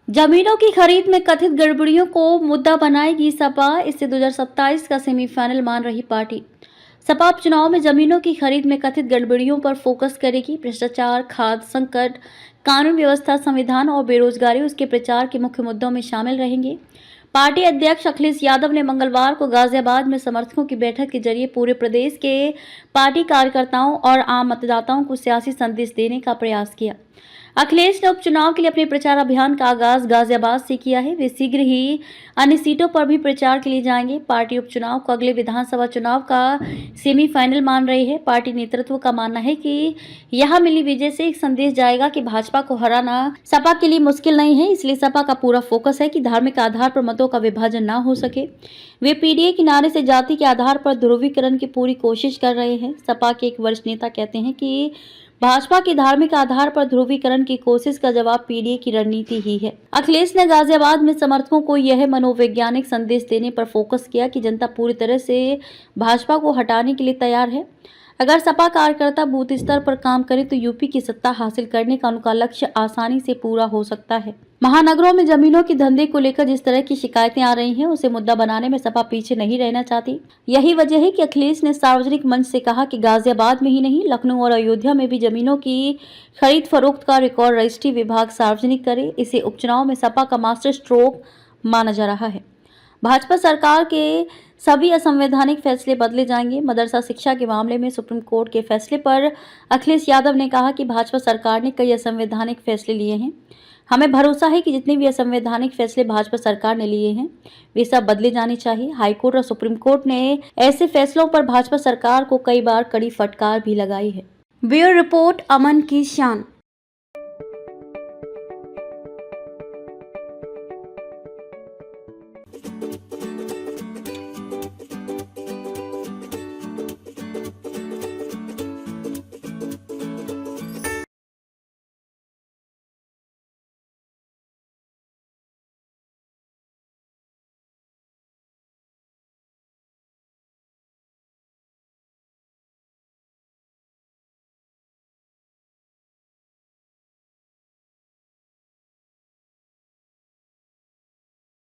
जमीनों की खरीद में कथित गड़बड़ियों को मुद्दा बनाएगी सपा। इसे 2027 का सेमीफाइनल मान रही पार्टी। सपा उपचुनाव में जमीनों की खरीद में कथित गड़बड़ियों पर फोकस करेगी। भ्रष्टाचार, खाद्य संकट, कानून व्यवस्था, संविधान और बेरोजगारी उसके प्रचार के मुख्य मुद्दों में शामिल रहेंगे। पार्टी अध्यक्ष अखिलेश यादव ने मंगलवार को गाजियाबाद में समर्थकों की बैठक के जरिए पूरे प्रदेश के पार्टी कार्यकर्ताओं और आम मतदाताओं को सियासी संदेश देने का प्रयास किया। अखिलेश ने उपचुनाव के लिए अपने प्रचार अभियान का आगाज गाजियाबाद से किया है। वे शीघ्र ही अन्य सीटों पर भी प्रचार के लिए जाएंगे। पार्टी उपचुनाव को अगले विधानसभा चुनाव का सेमीफाइनल मान रही है। पार्टी नेतृत्व का मानना है कि यहां मिली विजय से एक संदेश जाएगा कि भाजपा को हराना सपा के लिए मुश्किल नहीं है। इसलिए सपा का पूरा फोकस है कि धार्मिक आधार पर मतों का विभाजन न हो सके। वे पीडीए के नारे से जाति के आधार पर ध्रुवीकरण की पूरी कोशिश कर रहे हैं। सपा के एक वरिष्ठ नेता कहते हैं कि भाजपा की धार्मिक आधार पर ध्रुवीकरण की कोशिश का जवाब पीडीए की रणनीति ही है। अखिलेश ने गाजियाबाद में समर्थकों को यह मनोवैज्ञानिक संदेश देने पर फोकस किया कि जनता पूरी तरह से भाजपा को हटाने के लिए तैयार है। अगर सपा कार्यकर्ता बूथ स्तर पर काम करे तो यूपी की सत्ता हासिल करने का उनका लक्ष्य आसानी से पूरा हो सकता है। महानगरों में जमीनों की धंधे को लेकर जिस तरह की शिकायतें आ रही हैं, उसे मुद्दा बनाने में सपा पीछे नहीं रहना चाहती। यही वजह है कि अखिलेश ने सार्वजनिक मंच से कहा कि गाजियाबाद में ही नहीं, लखनऊ और अयोध्या में भी जमीनों की खरीद फरोख्त का रिकॉर्ड रजिस्ट्री विभाग सार्वजनिक करे। इसे उपचुनाव में सपा का मास्टर स्ट्रोक माना जा रहा है। भाजपा सरकार के सभी असंवैधानिक फैसले बदले जाएंगे। मदरसा शिक्षा के मामले में सुप्रीम कोर्ट के फैसले पर अखिलेश यादव ने कहा कि भाजपा सरकार ने कई असंवैधानिक फैसले लिए हैं। हमें भरोसा है कि जितने भी असंवैधानिक फैसले भाजपा सरकार ने लिए हैं वे सब बदले जाने चाहिए। हाईकोर्ट और सुप्रीम कोर्ट ने ऐसे फैसलों पर भाजपा सरकार को कई बार कड़ी फटकार भी लगाई है। ब्यूरो रिपोर्ट, अमन की शान।